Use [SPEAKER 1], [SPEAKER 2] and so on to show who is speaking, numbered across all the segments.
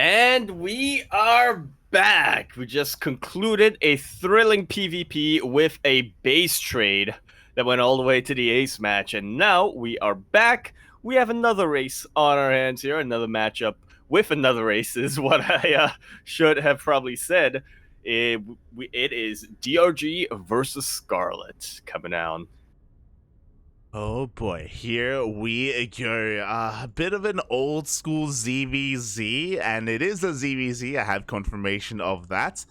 [SPEAKER 1] And we are back. We just concluded a thrilling PvP with a base trade that went all the way to the ace match. And now we are back. We have another race on our hands here, another matchup with another race is what I should have probably said. It is DRG versus Scarlett coming down.
[SPEAKER 2] Oh boy, here we go. A bit of an old school ZvZ, and it is a ZvZ. I have confirmation of that.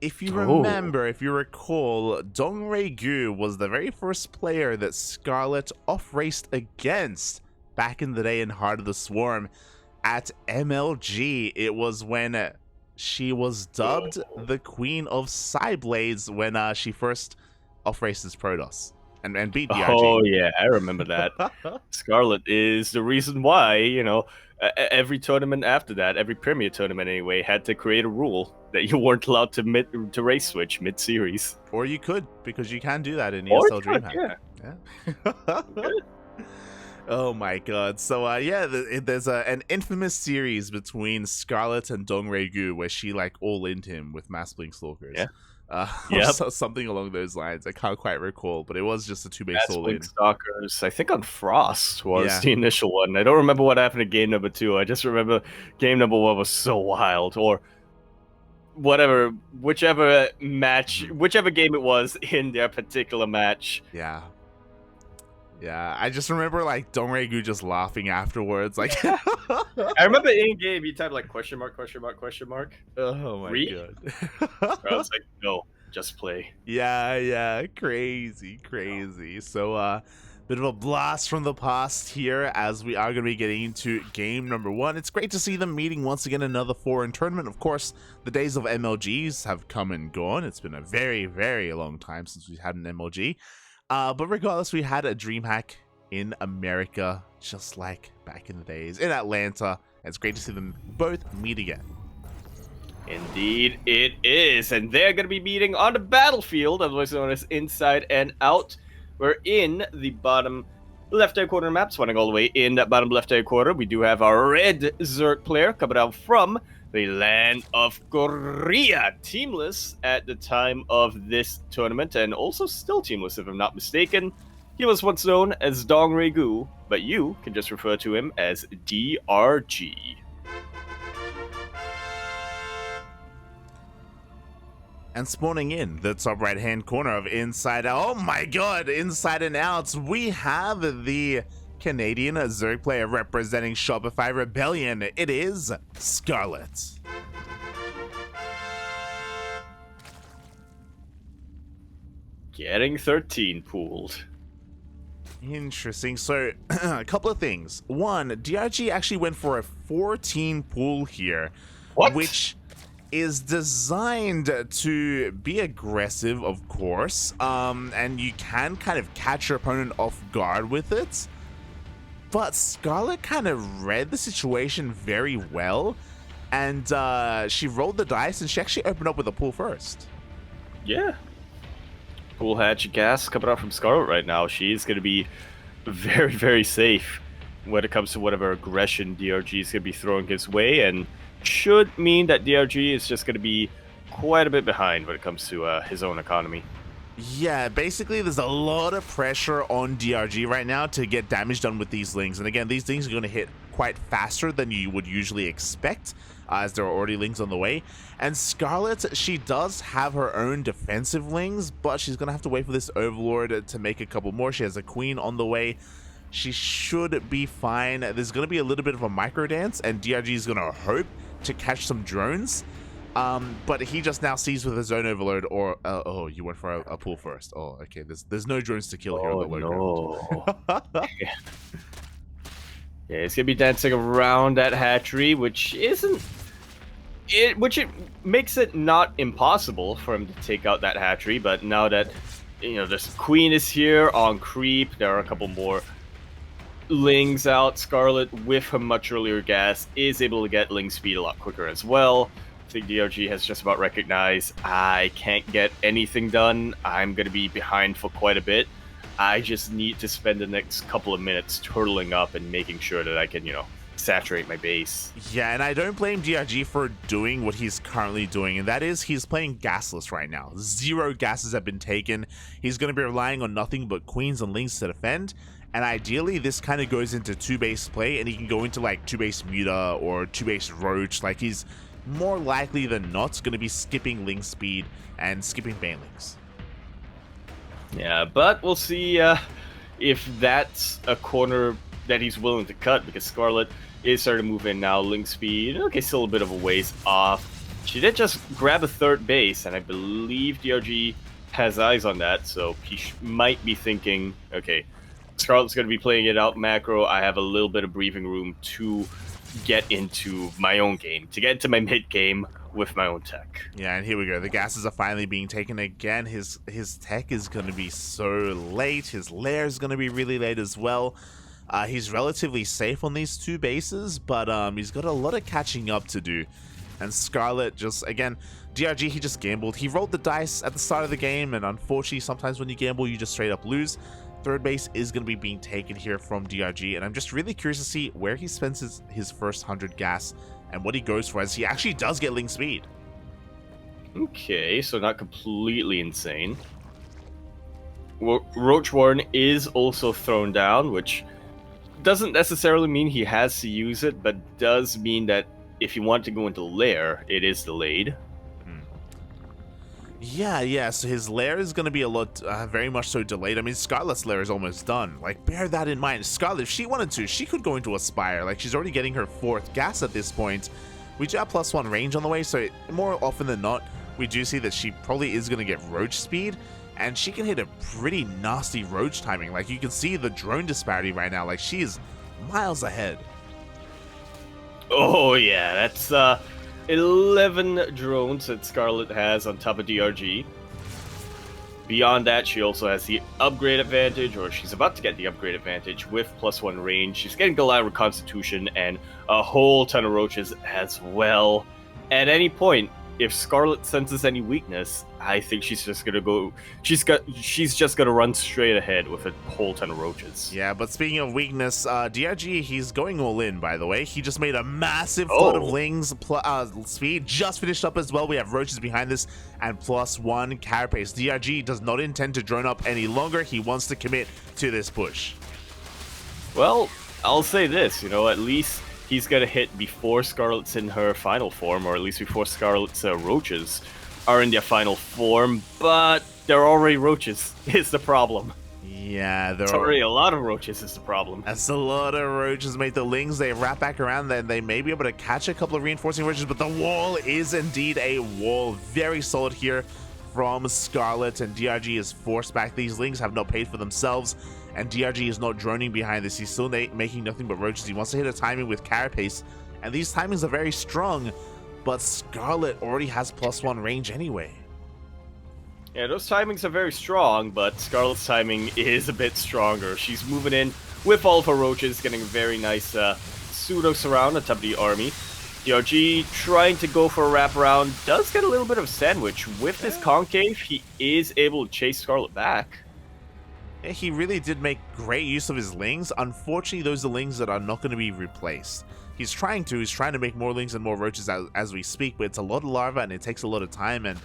[SPEAKER 2] If you remember, if you recall, DongRaeGu was the very first player that Scarlett off-raced against back in the day in Heart of the Swarm at MLG. It was when she was dubbed the Queen of Psyblades when she first off-raced as Protoss. And beat DRG.
[SPEAKER 1] Oh, yeah, I remember that. Scarlett is the reason why, every tournament after that, every Premier tournament anyway, had to create a rule that you weren't allowed to race switch mid-series.
[SPEAKER 2] Or you could, because you can do that in ESL DreamHack.
[SPEAKER 1] Yeah.
[SPEAKER 2] Oh my god. So, there's an infamous series between Scarlett and DongRaeGu where she, all into him with Mass Blink Stalkers.
[SPEAKER 1] Yeah.
[SPEAKER 2] Something along those lines. I can't quite recall, but it was just a 2-base all-in.
[SPEAKER 1] Stalkers, I think on Frost was the initial one. I don't remember what happened to game number 2. I just remember game number 1 was so wild, or whichever game it was in their particular match.
[SPEAKER 2] Yeah, I just remember DongRaeGu just laughing afterwards. I
[SPEAKER 1] remember in game he typed question mark.
[SPEAKER 2] Oh my god!
[SPEAKER 1] I was like, no, just play.
[SPEAKER 2] Yeah, crazy. So bit of a blast from the past here as we are going to be getting into game number 1. It's great to see them meeting once again, another foreign tournament. Of course, the days of MLGs have come and gone. It's been a very, very long time since we've had an MLG. But regardless, we had a DreamHack in America, just like back in the days in Atlanta. And it's great to see them both meet again.
[SPEAKER 1] Indeed it is. And they're going to be meeting on the battlefield, otherwise known as Inside and Out. We're in the bottom left-hand corner map, spawning all the way in that bottom left-hand corner. We do have our red Zerg player coming out from the land of Korea, teamless at the time of this tournament, and also still teamless if I'm not mistaken. He was once known as DongRaeGu, but you can just refer to him as DRG.
[SPEAKER 2] And spawning in the top right-hand corner of Inside Out, oh my god, Inside and Out, we have the Canadian Zerg player representing Shopify Rebellion. It is Scarlett.
[SPEAKER 1] Getting 13 pooled.
[SPEAKER 2] Interesting. So, a couple of things. One, DRG actually went for a 14 pool here.
[SPEAKER 1] What?
[SPEAKER 2] Which is designed to be aggressive, of course. And you can kind of catch your opponent off guard with it. But Scarlett kind of read the situation very well, and she rolled the dice, and she actually opened up with a pool first.
[SPEAKER 1] Yeah. Pool hatch gas coming out from Scarlett right now. She's going to be very, very safe when it comes to whatever aggression DRG is going to be throwing his way, and should mean that DRG is just going to be quite a bit behind when it comes to his own economy.
[SPEAKER 2] Yeah, basically there's a lot of pressure on DRG right now to get damage done with these lings. And again, these things are going to hit quite faster than you would usually expect, as there are already lings on the way. And Scarlett, she does have her own defensive lings, but she's going to have to wait for this Overlord to make a couple more. She has a Queen on the way. She should be fine. There's going to be a little bit of a micro dance, and DRG is going to hope to catch some drones. But he just now sees with his own Overload, or oh, you went for a pool first. Oh, okay. There's no drones to kill here on the low ground.
[SPEAKER 1] Yeah, he's gonna be dancing around that hatchery, which makes it not impossible for him to take out that hatchery. But now that this Queen is here on creep, there are a couple more lings out. Scarlett, with her much earlier gas, is able to get ling speed a lot quicker as well. I think DRG has just about recognized, I can't get anything done. I'm going to be behind for quite a bit. I just need to spend the next couple of minutes turtling up and making sure that I can, saturate my base.
[SPEAKER 2] Yeah, and I don't blame DRG for doing what he's currently doing, and that is he's playing gasless right now. 0 gases have been taken. He's going to be relying on nothing but queens and lings to defend, and ideally this kind of goes into 2-base play, and he can go into like 2-base Muta or 2-base Roach. Like, he's more likely than not going to be skipping ling speed and skipping banelings.
[SPEAKER 1] Yeah, but we'll see if that's a corner that he's willing to cut, because Scarlett is starting to move in now. Ling speed, okay, still a bit of a ways off. She did just grab a 3rd base, and I believe DRG has eyes on that, so he might be thinking, okay, Scarlett's going to be playing it out macro. I have a little bit of breathing room to get into my own game, to get into my mid game with my own tech.
[SPEAKER 2] Yeah, and here we go. The gases are finally being taken again. His tech is going to be so late. His lair is going to be really late as well. He's relatively safe on these 2 bases, but he's got a lot of catching up to do. And Scarlett just, again, DRG, he just gambled. He rolled the dice at the start of the game, and unfortunately, sometimes when you gamble, you just straight up lose. 3rd base is going to be being taken here from DRG, and I'm just really curious to see where he spends his first 100 gas and what he goes for, as he actually does get ling speed.
[SPEAKER 1] Okay, so not completely insane. Roach Warren is also thrown down, which doesn't necessarily mean he has to use it, but does mean that if you want to go into lair, it is delayed.
[SPEAKER 2] Yeah, so his lair is going to be a lot, very much so delayed. I mean, Scarlett's lair is almost done. Like, bear that in mind. Scarlett, if she wanted to, she could go into Aspire. Like, she's already getting her 4th gas at this point. We do have +1 range on the way, so more often than not, we do see that she probably is going to get Roach speed, and she can hit a pretty nasty Roach timing. Like, you can see the drone disparity right now. Like, she is miles ahead.
[SPEAKER 1] Oh, yeah, that's 11 drones that Scarlett has on top of DRG. Beyond that, she also has the upgrade advantage, or she's about to get the upgrade advantage with +1 range. She's getting Goliath Constitution and a whole ton of roaches as well. At any point, if Scarlett senses any weakness, I think she's just gonna go. She's just gonna run straight ahead with a whole ton of roaches.
[SPEAKER 2] Yeah, but speaking of weakness, DRG, he's going all in. By the way, he just made a massive flood of lings. Speed just finished up as well. We have roaches behind this and +1 carapace. DRG does not intend to drone up any longer. He wants to commit to this push.
[SPEAKER 1] Well, I'll say this. At least he's gonna hit before Scarlett's in her final form, or at least before Scarlett's roaches are in their final form, but they're already roaches is the problem.
[SPEAKER 2] Yeah,
[SPEAKER 1] there's already a lot of roaches is the problem.
[SPEAKER 2] That's a lot of roaches, mate. The lings, they wrap back around, then they may be able to catch a couple of reinforcing roaches, but the wall is indeed a wall. Very solid here from Scarlett, and DRG is forced back. These lings have not paid for themselves, and DRG is not droning behind this. He's still making nothing but roaches. He wants to hit a timing with carapace, and these timings are very strong, but Scarlett already has +1 range anyway.
[SPEAKER 1] Yeah, those timings are very strong, but Scarlett's timing is a bit stronger. She's moving in with all of her roaches, getting a very nice pseudo surround on top of the army. DRG trying to go for a wraparound, does get a little bit of a sandwich. With this concave, he is able to chase Scarlett back.
[SPEAKER 2] He really did make great use of his lings. Unfortunately, those are lings that are not going to be replaced. He's trying to make more lings and more roaches as we speak, but it's a lot of larva and it takes a lot of time, and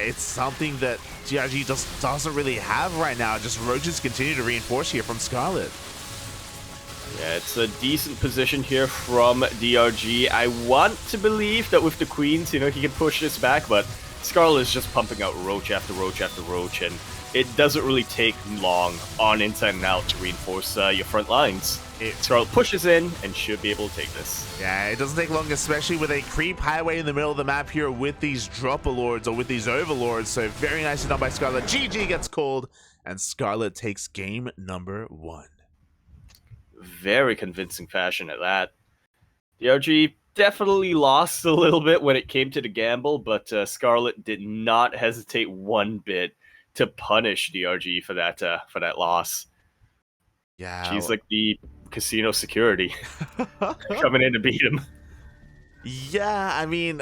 [SPEAKER 2] it's something that DRG just doesn't really have right now. Just roaches continue to reinforce here from Scarlett.
[SPEAKER 1] Yeah, it's a decent position here from DRG. I want to believe that with the queens, he can push this back, but Scarlett is just pumping out roach after roach after roach, and it doesn't really take long on inside and out to reinforce your front lines. Scarlett pushes in and should be able to take this.
[SPEAKER 2] Yeah, it doesn't take long, especially with a creep highway in the middle of the map here with these Dropper-Lords, or with these Overlords. So very nicely done by Scarlett. GG gets called, and Scarlett takes game number 1.
[SPEAKER 1] Very convincing fashion at that. DRG definitely lost a little bit when it came to the gamble, but Scarlett did not hesitate one bit to punish DRG for that loss.
[SPEAKER 2] Yeah,
[SPEAKER 1] she's like the casino security coming in to beat him.
[SPEAKER 2] Yeah, I mean,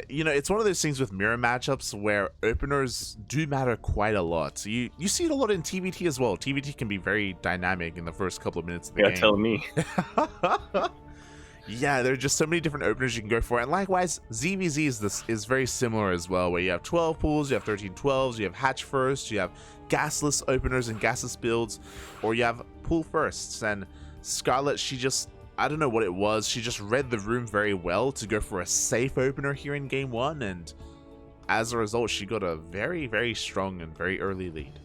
[SPEAKER 2] it's one of those things with mirror matchups where openers do matter quite a lot. So you see it a lot in TVT as well. TVT can be very dynamic in the first couple of minutes of the game.
[SPEAKER 1] Telling me.
[SPEAKER 2] Yeah, there are just so many different openers you can go for. And likewise, ZvZ is very similar as well, where you have 12 pools, you have 13 12s, you have hatch first, you have gasless openers and gasless builds, or you have pool firsts. And Scarlett, she just, I don't know what it was, she just read the room very well to go for a safe opener here in game 1, and as a result, she got a very, very strong and very early lead.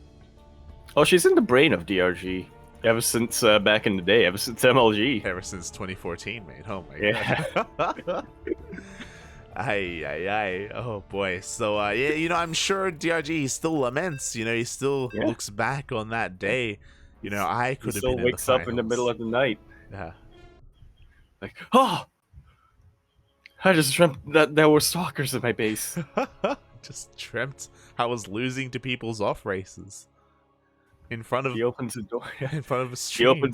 [SPEAKER 1] Oh, she's in the brain of DRG. Ever since back in the day, ever since MLG.
[SPEAKER 2] Ever since 2014, mate. Oh my
[SPEAKER 1] Yeah.
[SPEAKER 2] god. Ay. Oh boy. So yeah, I'm sure DRG he still laments. He still looks back on that day. I could have been in the finals.
[SPEAKER 1] Still wakes up in the middle of the night.
[SPEAKER 2] Yeah.
[SPEAKER 1] Like, oh! I just dreamt that there were stalkers in my base.
[SPEAKER 2] Just dreamt I was losing to people's off races. In front of
[SPEAKER 1] He opens the door.
[SPEAKER 2] in front of a stream.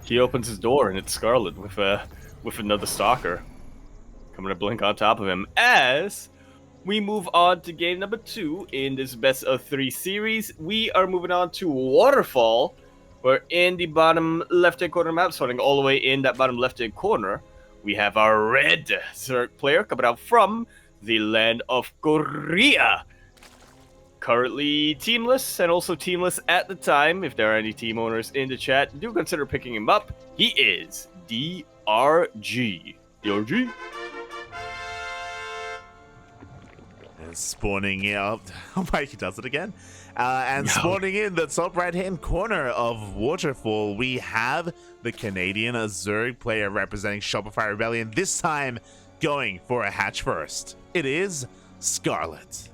[SPEAKER 1] He opens his door and it's Scarlett with another stalker coming to blink on top of him. As we move on to game number 2 in this best of 3 series, we are moving on to Waterfall. We're in the bottom left-hand corner map, starting all the way in that bottom left-hand corner. We have our red Zerg player coming out from the land of Korea. Currently teamless, and also teamless at the time. If there are any team owners in the chat, do consider picking him up. He is DRG. DRG?
[SPEAKER 2] And spawning out. Oh my, he does it again. Spawning in the top right-hand corner of Waterfall, we have the Canadian Zerg player representing Shopify Rebellion, this time going for a hatch first. It is Scarlett.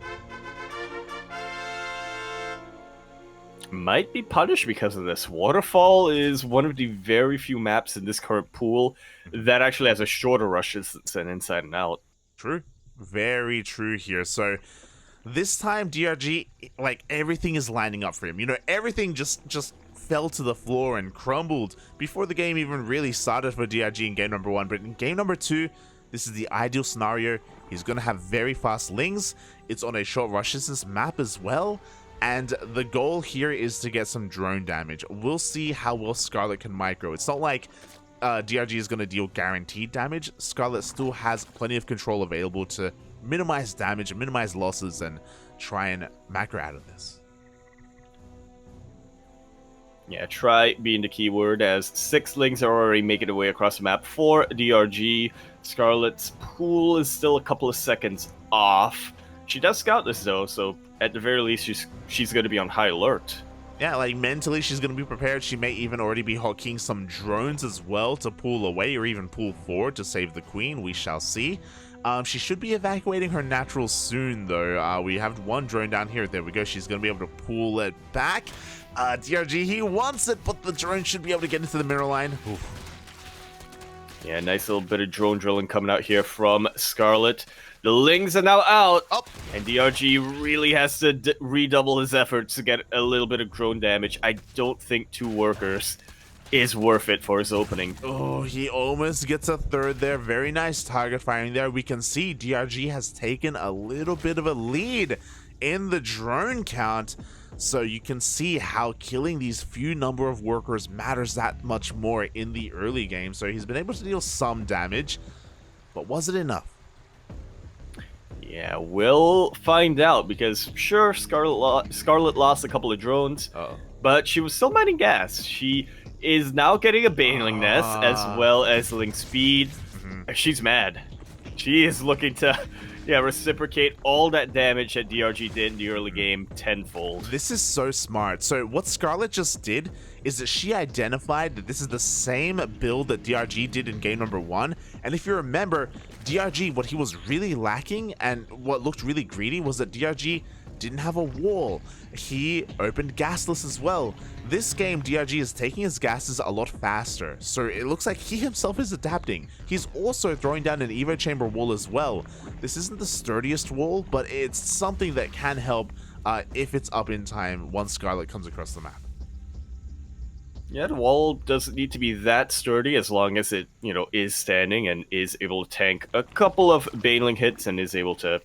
[SPEAKER 1] Might be punished because of this. Waterfall is one of the very few maps in this current pool that actually has a shorter rush distance than Inside and Out.
[SPEAKER 2] True. Very true here. So this time DRG, like, everything is lining up for him. Everything just fell to the floor and crumbled before the game even really started for DRG in game number 1. But in game number 2, this is the ideal scenario. He's going to have very fast lings. It's on a short rush distance map as well. And the goal here is to get some drone damage. We'll see how well Scarlett can micro. It's not like DRG is going to deal guaranteed damage. Scarlett still has plenty of control available to minimize damage, minimize losses, and try and macro out of this.
[SPEAKER 1] Yeah, try being the keyword, as 6 lings are already making their way across the map for DRG. Scarlett's pool is still a couple of seconds off. She does scout this though, so at the very least she's going to be on high alert.
[SPEAKER 2] Yeah, like mentally she's going to be prepared. She may even already be hotkeying some drones as well to pull away or even pull forward to save the queen. We shall see. She should be evacuating her natural soon though. We have 1 drone down here. There we go. She's going to be able to pull it back. DRG, he wants it, but the drone should be able to get into the mirror line. Oof.
[SPEAKER 1] Yeah, nice little bit of drone drilling coming out here from Scarlett. The lings are now out, and DRG really has to redouble his efforts to get a little bit of drone damage. I don't think 2 workers is worth it for his opening.
[SPEAKER 2] Oh, he almost gets a 3rd there. Very nice target firing there. We can see DRG has taken a little bit of a lead in the drone count. So you can see how killing these few number of workers matters that much more in the early game. So he's been able to deal some damage, but was it enough?
[SPEAKER 1] Yeah, we'll find out, because sure, Scarlett lost a couple of drones, but she was still mining gas. She is now getting a Baneling Nest as well as Link Speed. She's mad. She is looking to reciprocate all that damage that DRG did in the early game tenfold.
[SPEAKER 2] This is so smart. So what Scarlett just did is that she identified that this is the same build that DRG did in game number 1. And if you remember, DRG, what he was really lacking and what looked really greedy was that DRG didn't have a wall. He opened gasless as well. This game, DRG is taking his gases a lot faster, so it looks like he himself is adapting. He's also throwing down an Evo chamber wall as well. This isn't the sturdiest wall, but it's something that can help if it's up in time once Scarlett comes across the map.
[SPEAKER 1] Yeah, the wall doesn't need to be that sturdy as long as it, is standing and is able to tank a couple of Baneling hits and is able to,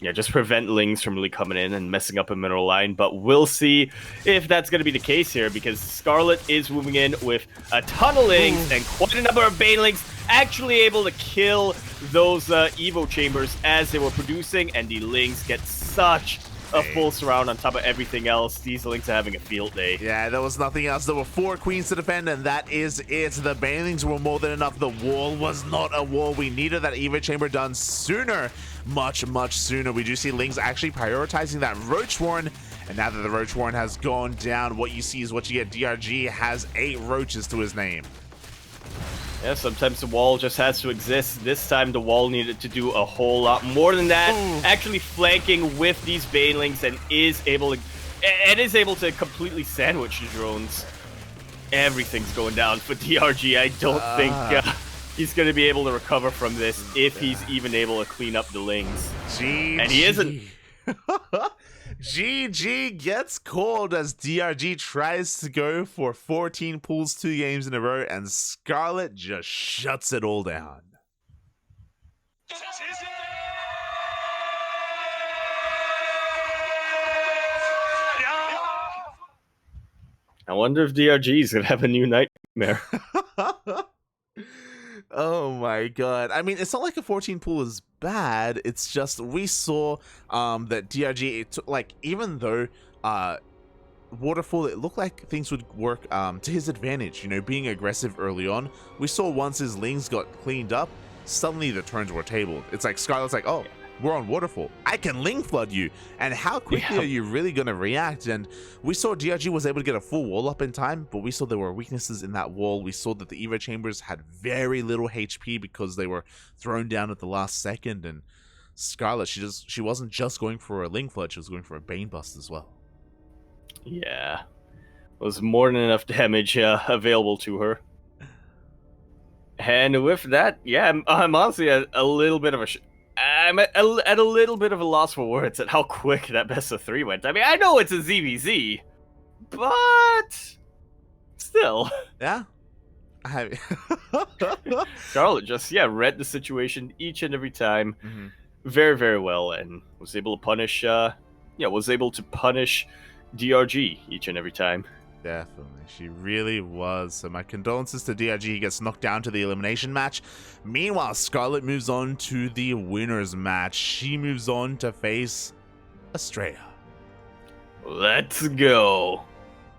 [SPEAKER 1] Yeah, just prevent Lings from really coming in and messing up a middle line, but we'll see if that's going to be the case here, because Scarlett is moving in with a ton of Lings and quite a number of Banelings, actually able to kill those Evo chambers as they were producing, and the Lings get such a full surround on top of everything else. These Lings are having a field day.
[SPEAKER 2] Yeah, there was nothing else. There were 4 queens to defend, and that is it. The Banelings were more than enough. The wall was not a wall. We needed that Evo chamber done sooner. Much sooner. We do see Lings actually prioritizing that Roach Warren, and now that the Roach Warren has gone down, what you see is what you get. DRG has 8 roaches to his name.
[SPEAKER 1] Yeah, sometimes the wall just has to exist. This time the wall needed to do a whole lot more than that. Actually flanking with these Banelings and is able to completely sandwich the drones. Everything's going down for DRG. I don't think he's going to be able to recover from this if he's even able to clean up the Lings.
[SPEAKER 2] GG.
[SPEAKER 1] And he isn't.
[SPEAKER 2] GG gets called as DRG tries to go for 14 pulls 2 games in a row, and Scarlett just shuts it all down.
[SPEAKER 1] I wonder if DRG is going to have a new nightmare.
[SPEAKER 2] Oh my god. I mean, it's not like a 14 pool is bad. It's just we saw that DRG, like, even though Waterfall, it looked like things would work to his advantage, you know, being aggressive early on. We saw once his Lings got cleaned up, suddenly the turns were tabled. It's like Scarlett's like, oh, we're on Waterfall. I can Ling flood you. And how quickly are you really going to react? And we saw DRG was able to get a full wall up in time, but we saw there were weaknesses in that wall. We saw that the Evo chambers had very little HP because they were thrown down at the last second. And Scarlett, she wasn't just going for a Ling flood, she was going for a Bane bust as well.
[SPEAKER 1] Yeah. Was more than enough damage available to her. And with that, yeah, I'm honestly at a little bit of I'm at a little bit of a loss for words at how quick that best of 3 went. I mean, I know it's a ZvZ, but still.
[SPEAKER 2] Yeah.
[SPEAKER 1] Scarlett just, read the situation each and every time very, very well, and was able to punish, DRG each and every time.
[SPEAKER 2] Definitely, she really was. So my condolences to DRG. He gets knocked down to the elimination match. Meanwhile, Scarlett moves on to the winners match. She moves on to face Estrella.
[SPEAKER 1] Let's go.